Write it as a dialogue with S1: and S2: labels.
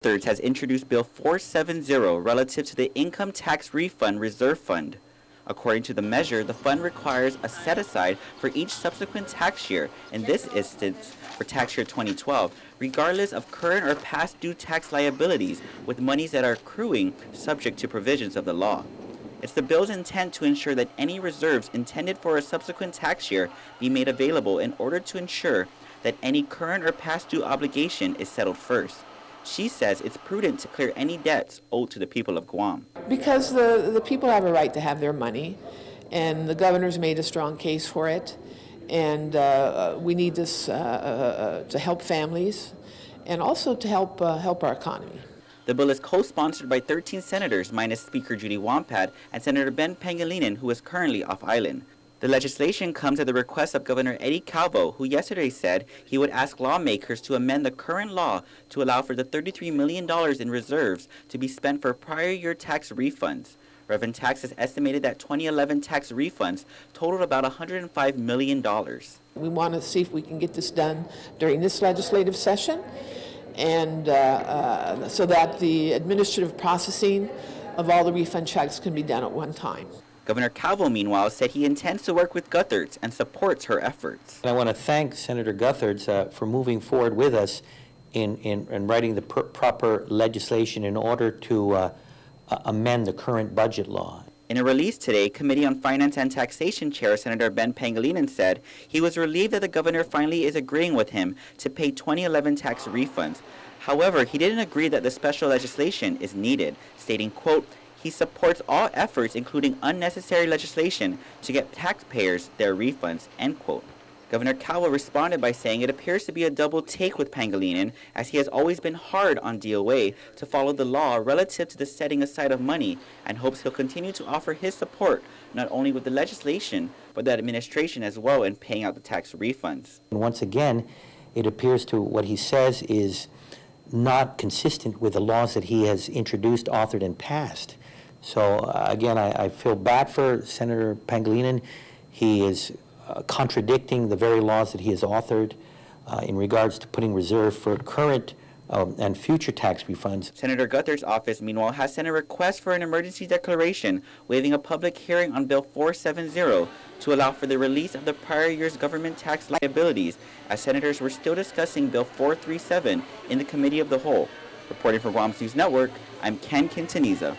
S1: Guthers has introduced Bill 470 relative to the Income Tax Refund Reserve Fund. According to the measure, the fund requires a set-aside for each subsequent tax year, in this instance for tax year 2012, regardless of current or past due tax liabilities, with monies that are accruing subject to provisions of the law. It's the bill's intent to ensure that any reserves intended for a subsequent tax year be made available in order to ensure that any current or past due obligation is settled first. She says it's prudent to clear any debts owed to the people of Guam.
S2: Because the people have a right to have their money, and the governor's made a strong case for it, and we need this to help families and also to help our economy.
S1: The bill is co-sponsored by 13 senators minus Speaker Judy Wampad and Senator Ben Pangilinan, who is currently off island. The legislation comes at the request of Governor Eddie Calvo, who yesterday said he would ask lawmakers to amend the current law to allow for the $33 million in reserves to be spent for prior year tax refunds. Revenue Tax has estimated that 2011 tax refunds totaled about $105 million.
S2: We want to see if we can get this done during this legislative session, and so that the administrative processing of all the refund checks can be done at one time.
S1: Governor Calvo, meanwhile, said he intends to work with Guthers and supports her efforts.
S3: I want to thank Senator Guthers for moving forward with us in writing the proper legislation in order to amend the current budget law.
S1: In a release today, Committee on Finance and Taxation Chair Senator Ben Pangilinan said he was relieved that the governor finally is agreeing with him to pay 2011 tax refunds. However, he didn't agree that the special legislation is needed, stating, quote, he supports all efforts, including unnecessary legislation, to get taxpayers their refunds, end quote. Governor Calvo responded by saying it appears to be a double take with Pangilinan, as he has always been hard on DOA to follow the law relative to the setting aside of money, and hopes he'll continue to offer his support not only with the legislation, but the administration as well in paying out the tax refunds.
S3: And once again, it appears to what he says is not consistent with the laws that he has introduced, authored, and passed. So again, I feel bad for Senator Pangilinan. He is contradicting the very laws that he has authored in regards to putting reserve for current and future tax refunds.
S1: Senator Guthers' office, meanwhile, has sent a request for an emergency declaration waiving a public hearing on Bill 470 to allow for the release of the prior year's government tax liabilities, as senators were still discussing Bill 437 in the Committee of the Whole. Reporting for Guam's News Network, I'm Ken Quintaniza.